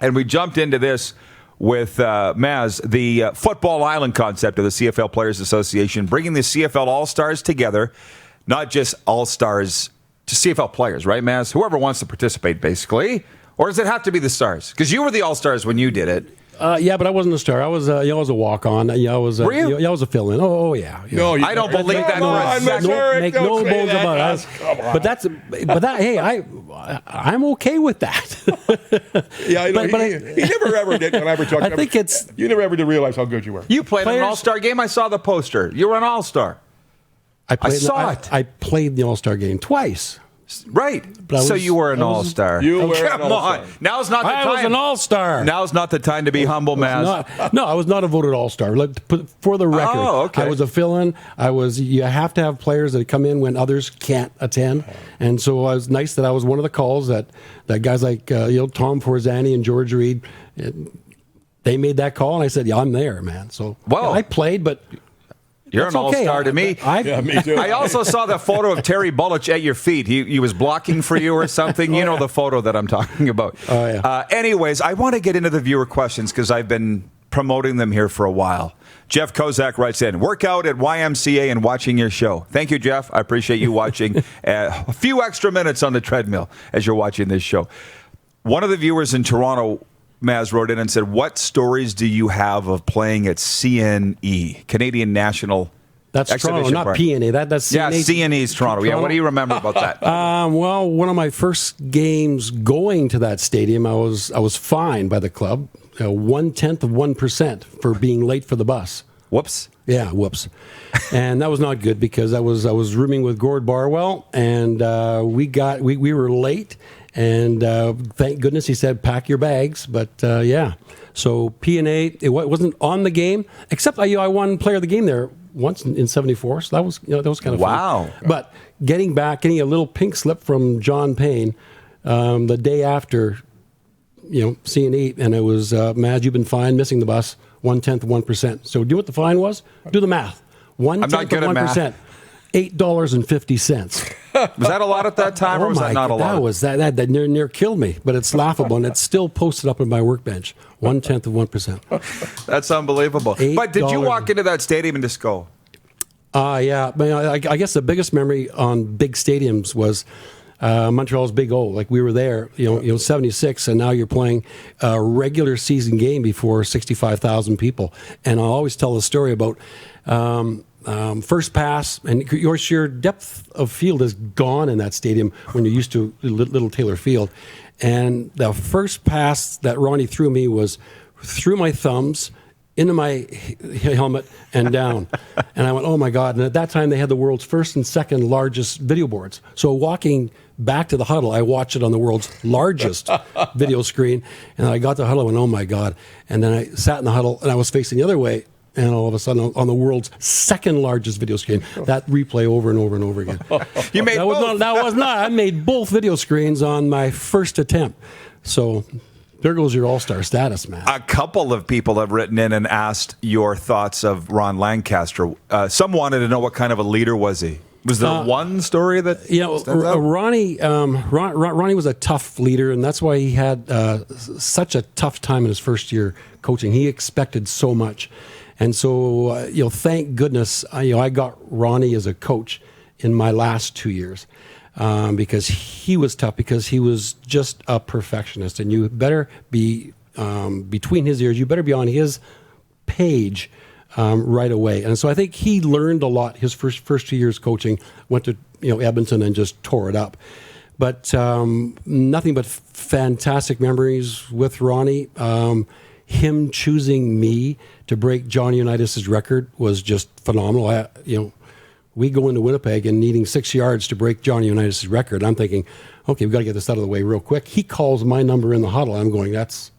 And we jumped into this with Maz, the Football Island concept of the CFL Players Association, bringing the CFL All-Stars together, not just All-Stars to CFL players, right, Maz? Whoever wants to participate, basically. Or does it have to be the Stars? Because you were the All-Stars when you did it. Yeah, but I wasn't a star. I was a walk-on. I was Were you? I was a fill-in. Oh yeah. No, I don't believe that for a second. Make no bones about it. But hey, I'm okay with that. Yeah, I know. He never ever did. When I ever talked, you never ever did realize how good you were. You played in an All-Star game. I saw the poster. You were an All-Star. I saw it. I played the All-Star game twice. Right. So you were an All-Star. You were Come an All-Star. on. Now's not the time. I was an All-Star. Now's not the time to be humble, Maz. No, I was not a voted All-Star. For the record, okay. I was a fill-in. You have to have players that come in when others can't attend. And so it was nice that I was one of the calls that guys like Tom Forzani and George Reed, they made that call, and I said, yeah, I'm there, man. So I played, but... You're an all-star okay. to me. Yeah, me too. I also saw the photo of Terry Bullich at your feet. He was blocking for you or something. You know the photo that I'm talking about. Oh, yeah. Anyways, I want to get into the viewer questions because I've been promoting them here for a while. Jeff Kozak writes in, workout at YMCA and watching your show. Thank you, Jeff. I appreciate you watching a few extra minutes on the treadmill as you're watching this show. One of the viewers in Toronto, Maz, wrote in and said, what stories do you have of playing at CNE, Canadian National That's Exhibition Toronto, not PNA. That's CNE. Yeah, CNE's Toronto. Yeah, what do you remember about that? Well, one of my first games going to that stadium, I was fined by the club, 0.1% for being late for the bus. Whoops. Yeah, whoops. And that was not good because I was rooming with Gord Barwell, and we were late. And thank goodness he said, pack your bags. But, yeah. So P&A, it wasn't on the game, except I won player of the game there once in 74. So that was kind of fun. Wow. But getting a little pink slip from John Payne the day after, C&E, and it was, Maz, you've been fined, missing the bus, 0.1%. So do you know what the fine was? Do the math. 1/10 $8.50. Was that a lot at that time, or was that not a lot? That near killed me, but it's laughable, and it's still posted up on my workbench. 0.1%. That's unbelievable. But did you walk into that stadium and just go? Yeah. I guess the biggest memory on big stadiums was Montreal's Big O. Like we were there, 76, and now you're playing a regular season game before 65,000 people. And I'll always tell the story about. First pass, and your sheer depth of field is gone in that stadium when you're used to Little Taylor Field. And the first pass that Ronnie threw me was through my thumbs, into my helmet, and down. And I went, oh my God. And at that time, they had the world's first and second largest video boards. So walking back to the huddle, I watched it on the world's largest video screen. And I got to the huddle and went, oh my God. And then I sat in the huddle, and I was facing the other way. And all of a sudden, on the world's second largest video screen, that replay over and over and over again. You made both. That was not. I made both video screens on my first attempt. So there goes your all-star status, man. A couple of people have written in and asked your thoughts of Ron Lancaster. Some wanted to know what kind of a leader was he. Was there one story that stands out? Ronnie was a tough leader, and that's why he had such a tough time in his first year coaching. He expected so much. And so, thank goodness, I got Ronnie as a coach in my last 2 years because he was tough, because he was just a perfectionist. And you better be, between his ears, you better be on his page right away. And so I think he learned a lot his first 2 years coaching, went to Edmonton and just tore it up. But nothing but fantastic memories with Ronnie. Him choosing me to break Johnny Unitas' record was just phenomenal. We go into Winnipeg and needing 6 yards to break Johnny Unitas' record. I'm thinking, okay, we've got to get this out of the way real quick. He calls my number in the huddle. I'm going, that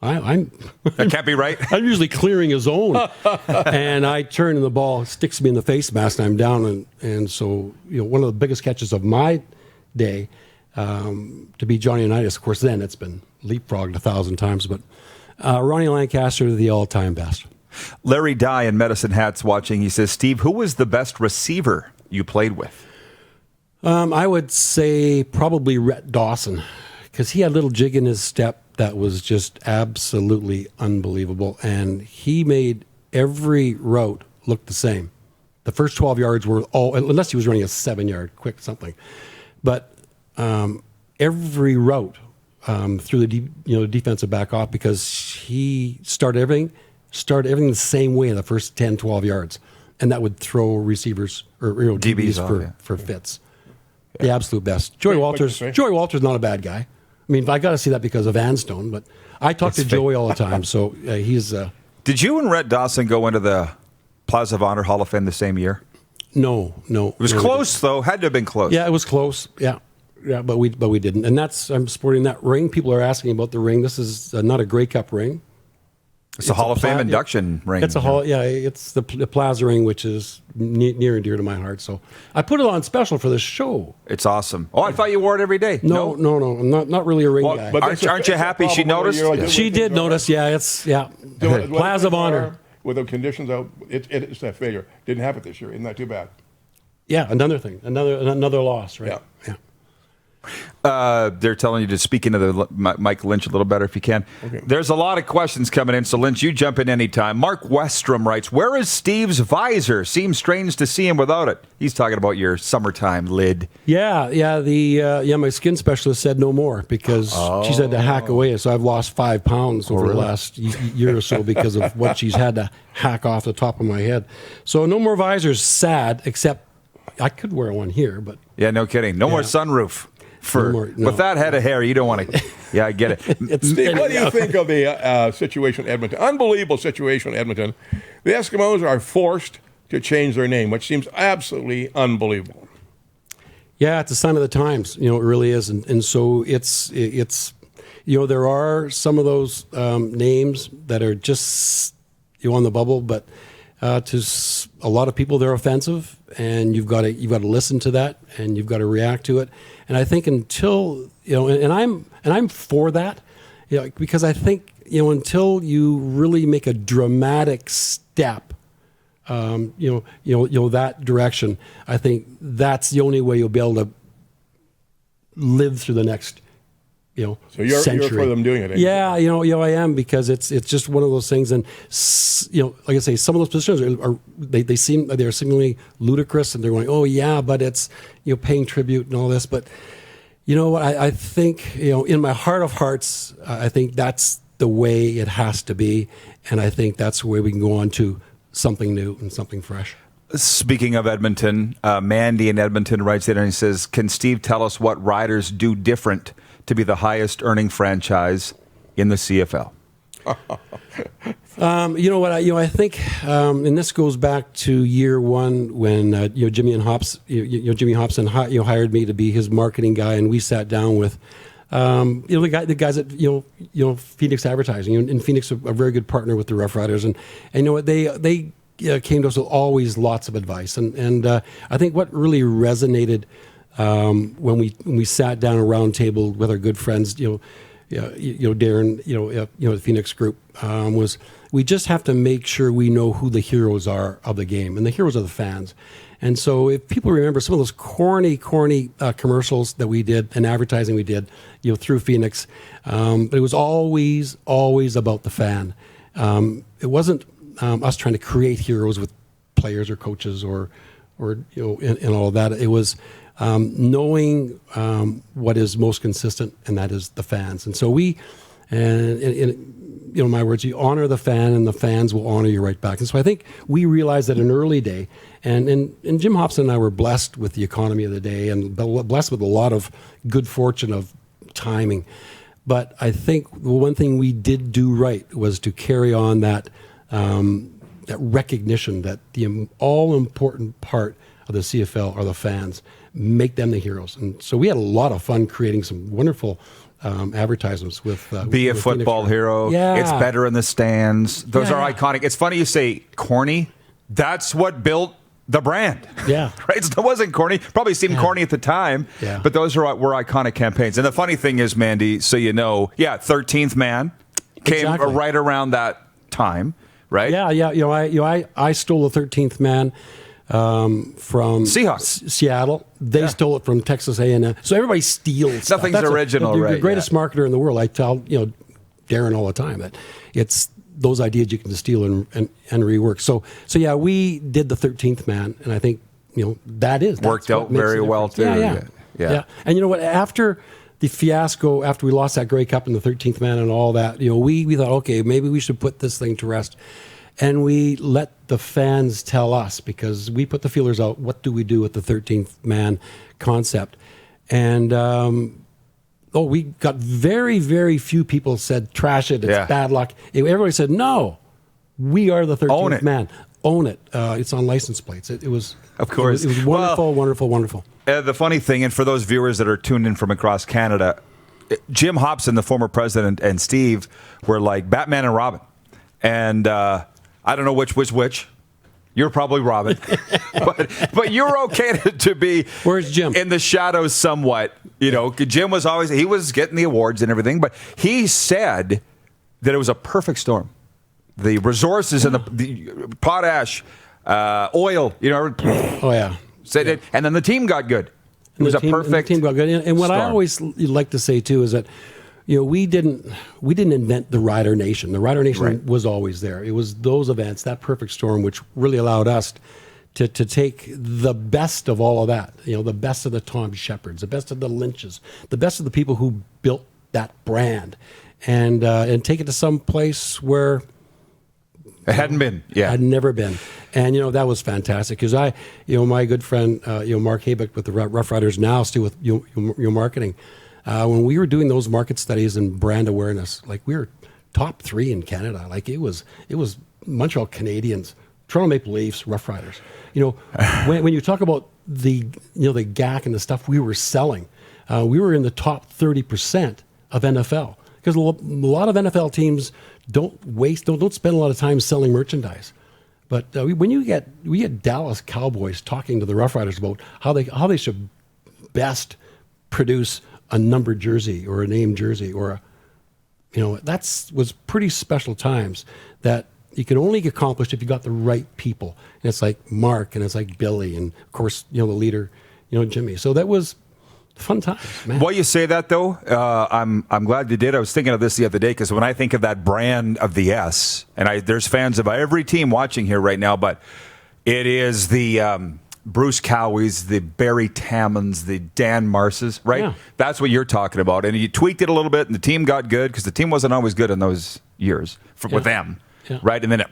can't be right. I'm usually clearing his own. And I turn and the ball sticks me in the face mask and I'm down. And so, one of the biggest catches of my day to beat Johnny Unitas, of course, then it's been leapfrogged 1,000 times, but Ronnie Lancaster, the all-time best. Larry Dye in Medicine Hat's watching. He says, Steve, who was the best receiver you played with? I would say probably Rhett Dawson, because he had a little jig in his step that was just absolutely unbelievable. And he made every route look the same. The first 12 yards were all, unless he was running a 7-yard quick something. But every route through the defensive back off, because he started everything the same way in the first 10, 12 yards. And that would throw receivers or DBs for fits. Yeah. The absolute best. Joey Walters not a bad guy. I mean, I got to see that because of Vanstone, but I talk to Joey all the time, so he's... Did you and Rhett Dawson go into the Plaza of Honor Hall of Fame the same year? No. It was close, though. Had to have been close. Yeah, it was close. Yeah, but we didn't. And I'm sporting that ring. People are asking about the ring. This is not a Grey Cup ring. It's a Hall of Fame induction ring. It's a hall. Yeah, it's the Plaza ring, which is near and dear to my heart. So I put it on special for the show. It's awesome. Oh, I thought you wore it every day. No. I'm not really a ring guy. But aren't you happy she noticed? She did notice. Yeah, Plaza of Honor. With the conditions out, it's a failure. Didn't happen this year. Isn't that too bad? Yeah, another thing, another loss, right? Yeah. They're telling you to speak into the Mike Lynch a little better if you can. Okay. There's a lot of questions coming in, so Lynch, you jump in anytime. Mark Westrom writes, where is Steve's visor? Seems strange to see him without it. He's talking about your summertime lid. Yeah. My skin specialist said no more because she's had to hack away. So I've lost 5 pounds over the last year or so because of what she's had to hack off the top of my head. So no more visors, sad, except I could wear one here, but... Yeah, no kidding. No more sunroof. With that head of hair, you don't want to... Yeah, I get it. Steve, what do you think of the situation in Edmonton? Unbelievable situation in Edmonton. The Eskimos are forced to change their name, which seems absolutely unbelievable. Yeah, it's a sign of the times. It really is. And so it's there are some of those names that are just on the bubble, but to a lot of people, they're offensive, and you've got to listen to that, and you've got to react to it. And I think until and I'm for that, because I think until you really make a dramatic step, that direction, I think that's the only way you'll be able to live through the next. So you're for them doing it. Yeah, I am, because it's just one of those things, and like I say, some of those positions they're seemingly ludicrous, and they're going, oh yeah, but it's paying tribute and all this, but what I think in my heart of hearts, I think that's the way it has to be, and I think that's the way we can go on to something new and something fresh. Speaking of Edmonton, Mandy in Edmonton writes in and he says, can Steve tell us what Riders do different to be the highest earning franchise in the CFL? I think, and this goes back to year one when Jimmy Hobson hired me to be his marketing guy, and we sat down with the guys at Phoenix Advertising, and Phoenix a very good partner with the Rough Riders, and they came to us with always lots of advice, and I think what really resonated when we sat down at a round table with our good friends, Darren, the Phoenix group, was we just have to make sure we know who the heroes are of the game, and the heroes are the fans. And so if people remember some of those corny commercials that we did and advertising we did, through Phoenix, but it was always about the fan. It wasn't us trying to create heroes with players or coaches or and all of that. It was knowing what is most consistent, and that is the fans. And so in my words, you honor the fan, and the fans will honor you right back. And so I think we realized that in an early day, and Jim Hobson and I were blessed with the economy of the day, and blessed with a lot of good fortune of timing. But I think the one thing we did do right was to carry on that recognition that the all-important part of the CFL are the fans. Make them the heroes. And so we had a lot of fun creating some wonderful advertisements with Be a football hero. Yeah. It's better in the stands. Those are iconic. It's funny you say corny. That's what built the brand. Yeah. Right? It wasn't corny. Probably seemed corny at the time, but those were iconic campaigns. And the funny thing is, Mandy, so 13th Man came right around that time, right? Yeah. I stole the 13th Man from Seahawks, Seattle. They stole it from Texas A&M. So everybody steals. Nothing's original, right? The greatest marketer in the world. I tell Darren all the time that it's those ideas you can distill and rework. So yeah, we did the 13th man, and I think that's worked out very well too. Yeah. And you know what? After the fiasco, after we lost that Grey Cup and the 13th man and all that, we thought, okay, maybe we should put this thing to rest. And we let the fans tell us, because we put the feelers out, what do we do with the 13th man concept? And we got very, very few people said, trash it, it's bad luck. Everybody said, no, we are the 13th man. Own it. It's on license plates. It was, of course, it was wonderful, wonderful. The funny thing, and for those viewers that are tuned in from across Canada, Jim Hobson, the former president, and Steve were like Batman and Robin. And I don't know which was which. You're probably Robin. but you're okay to be Where's Jim? In the shadows somewhat. Jim was he was getting the awards and everything, but he said that it was a perfect storm. The resources and the potash, oil, Oh, yeah. Said it, and then the team got good. It was a perfect team got good. And what storm. I always like to say too is that we didn't invent the Rider Nation. The Rider Nation was always there. It was those events, that perfect storm, which really allowed us to take the best of all of that. The best of the Tom Shepherds, the best of the Lynches, the best of the people who built that brand, and take it to some place where it hadn't been. Yeah, had never been. And that was fantastic, because my good friend Mark Habeck with the Rough Riders, now still with marketing. When we were doing those market studies and brand awareness, like we were top 3 in Canada. Like it was Montreal Canadiens, Toronto Maple Leafs, Rough Riders. When you talk about the the GAC and the stuff we were selling, we were in the top 30% of NFL, because a lot of NFL teams don't spend a lot of time selling merchandise. But when we get Dallas Cowboys talking to the Rough Riders about how they should best produce a numbered jersey or a named jersey, or was pretty special times that you can only accomplish if you got the right people. And it's like Mark, and it's like Billy, and of course the leader, Jimmy. So that was fun times, man. Well, you say that though. I'm glad you did. I was thinking of this the other day, because when I think of that brand of the S, and there's fans of every team watching here right now, but it is the Bruce Cowies, the Barry Tammons, the Dan Marses, right? Yeah. That's what you're talking about. And you tweaked it a little bit, and the team got good, because the team wasn't always good in those years with them, right? And then it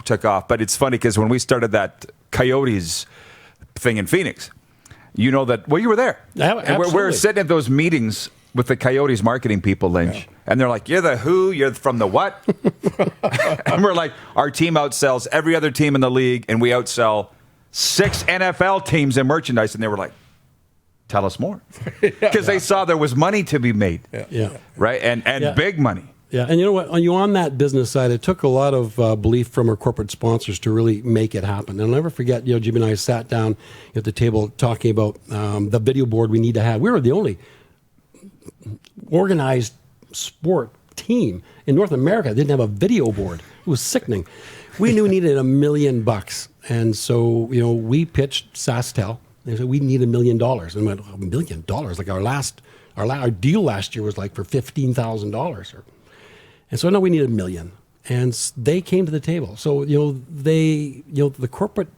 took off. But it's funny, because when we started that Coyotes thing in Phoenix, you were there. Absolutely. And we're sitting at those meetings with the Coyotes marketing people, Lynch, and they're like, "You're the who? You're from the what?" And we're like, "Our team outsells every other team in the league, and we outsell 6 NFL teams in merchandise." And they were like, "Tell us more," because they saw there was money to be made, right, and big money. Yeah, and you know what? On that business side, it took a lot of belief from our corporate sponsors to really make it happen. And I'll never forget, Jimmy and I sat down at the table talking about the video board we need to have. We were the only organized sport team in North America that didn't have a video board. It was sickening. We knew we needed $1 million. And so, we pitched SaskTel. They said, we need $1 million. And we went, $1 million? Like our deal last year was like for $15,000. And so now we need $1 million. And they came to the table. So, the corporate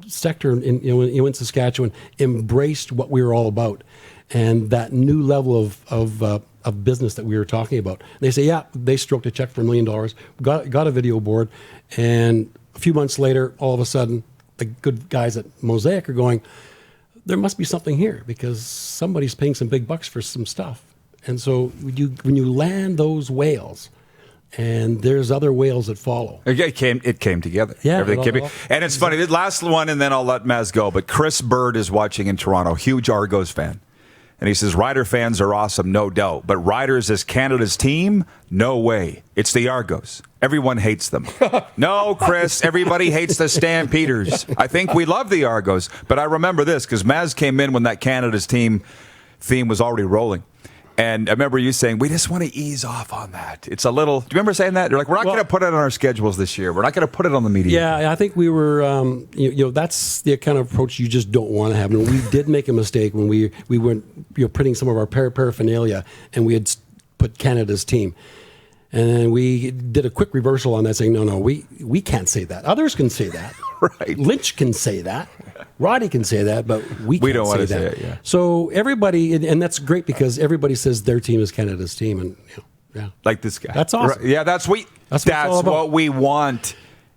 sector in Saskatchewan embraced what we were all about, and that new level of business that we were talking about. And they say, they stroked a check for $1 million, got a video board, and a few months later, all of a sudden, the good guys at Mosaic are going, there must be something here, because somebody's paying some big bucks for some stuff. And so when you land those whales, and there's other whales that follow. It came together. Yeah. And it's funny, the last one, and then I'll let Maz go, but Chris Bird is watching in Toronto, huge Argos fan. And he says, Rider fans are awesome, no doubt. But Riders as Canada's team? No way. It's the Argos. Everyone hates them. No, Chris, everybody hates the Stampeders. I think we love the Argos. But I remember this, because Maz came in when that Canada's team theme was already rolling. And I remember you saying, we just want to ease off on that. It's a little... Do you remember saying that? You're like, we're not going to put it on our schedules this year. We're not going to put it on the media. Yeah, I think we were... that's the kind of approach you just don't want to have. And we did make a mistake when we went printing some of our paraphernalia, and we had put Canada's team. And then we did a quick reversal on that, saying, no, we can't say that. Others can say that. Right. Lynch can say that. Roddy can say that, but we can't don't want to say that. say it, yeah. So everybody, and that's great because everybody says their team is Canada's team. And, yeah. Like this guy. That's awesome. Right. Yeah, that's That's what it's all about. what we want.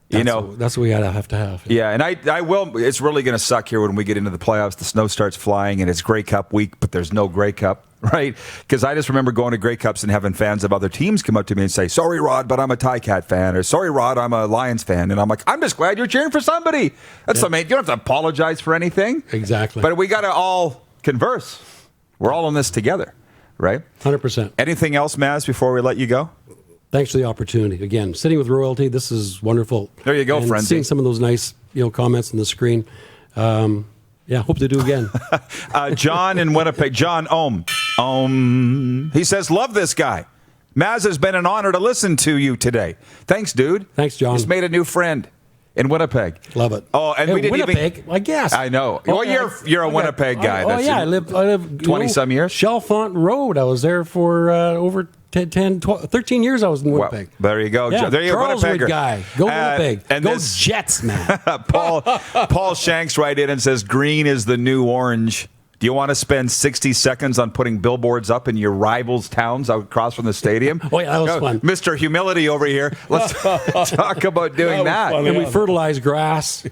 That's what we have to have. Yeah, and I will. It's really going to suck here when we get into the playoffs. The snow starts flying, and it's Grey Cup week, but there's no Grey Cup, right? Because I just remember going to Grey Cups and having fans of other teams come up to me and say, "Sorry, Rod, but I'm a Ticats fan," or "Sorry, Rod, I'm a Lions fan," and I'm like, "I'm just glad you're cheering for somebody." That's the main. You don't have to apologize for anything. Exactly. But we got to all converse. We're all in this together, right? 100%. Anything else, Maz, before we let you go? Thanks for the opportunity. Again, sitting with royalty, this is wonderful. There you go, and friend. Seeing some of those nice comments on the screen. Hope to do again. John in Winnipeg. John Ohm. He says, love this guy. Maz, has been an honor to listen to you today. Thanks, dude. Thanks, John. Just made a new friend in Winnipeg. Love it. Oh, and we didn't Winnipeg, even... I guess. I know. Oh, well, you're a Winnipeg guy. I live 20-some years? Chalfont Road. I was there for over 13 years. I was in Winnipeg. Well, there you go. Yeah, There you go, Carlswood Winnipegger. guy. Go Winnipeg. And Go this- Jets, man. Paul Shanks right in and says, green is the new orange. Do you want to spend 60 seconds on putting billboards up in your rivals' towns out across from the stadium? Oh, yeah, that was fun. Mr. Humility over here. Let's talk about doing that. Fun, And we fertilized grass.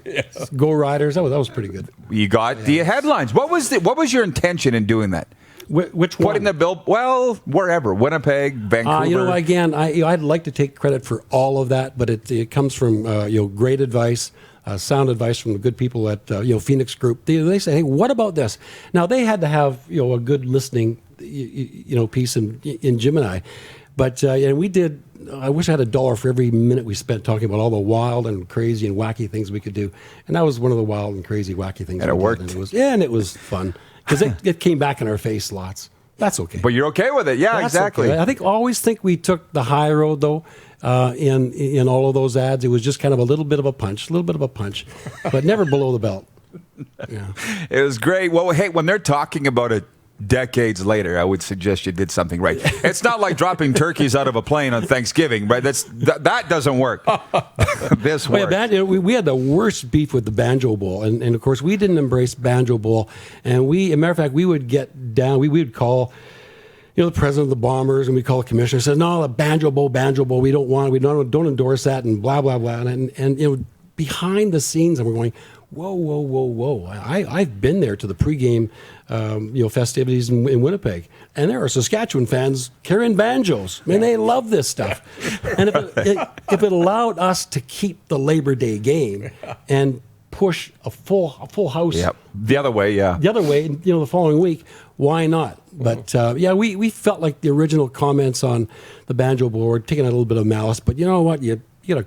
Go Riders. That was pretty good. You got the headlines. What was your intention in doing that? Which one? Putting the bill, well, wherever, Winnipeg, Vancouver. Again, I'd like to take credit for all of that, but it comes from great advice, sound advice from the good people at Phoenix Group. They say, hey, what about this? Now they had to have a good listening piece in Jim and I, but we did. I wish I had $1 for every minute we spent talking about all the wild and crazy and wacky things we could do, and that was one of the wild and crazy wacky things. And it worked. And it was fun. Because it came back in our face lots. That's okay. But you're okay with it. Yeah, That's exactly. Okay. Always think we took the high road, though, in all of those ads. It was just kind of a little bit of a punch, but never below the belt. Yeah. It was great. Well, hey, when they're talking about it decades later, I would suggest you did something right. It's not like dropping turkeys out of a plane on Thanksgiving, right? That doesn't work. This works. We had the worst beef with the Banjo Bowl, and of course we didn't embrace Banjo Bowl. And as a matter of fact, we would get down. We would call, the president of the Bombers, and we call the commissioner. Said, no, the Banjo Bowl. We don't want. We don't endorse that, and blah blah blah. And behind the scenes, and we're going, whoa. I've been there to the pregame, festivities in Winnipeg, and there are Saskatchewan fans carrying banjos. I mean, they love this stuff. And if it allowed us to keep the Labor Day game and push a full house, the other way, the following week, why not? But we felt like the original comments on the Banjo Board taking a little bit of malice. But you know what? You got a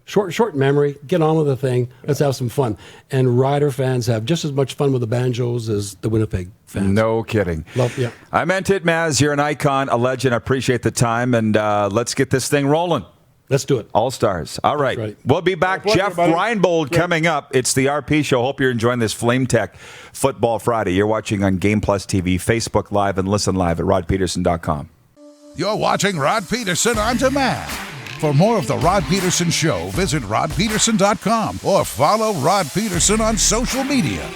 short memory. Get on with the thing. Let's have some fun. And Rider fans have just as much fun with the banjos as the Winnipeg fans. No kidding. Yeah. I meant it, Maz. You're an icon, a legend. I appreciate the time, and let's get this thing rolling. Let's do it. All stars. All right. Right. We'll be back. Pleasure, Jeff buddy. Reinbold coming up. It's the RP Show. Hope you're enjoying this Flame Tech Football Friday. You're watching on Game Plus TV, Facebook Live, and listen live at rodpedersen.com. You're watching Rod Pedersen on demand. For more of the Rod Pedersen Show, visit rodpedersen.com or follow Rod Pedersen on social media.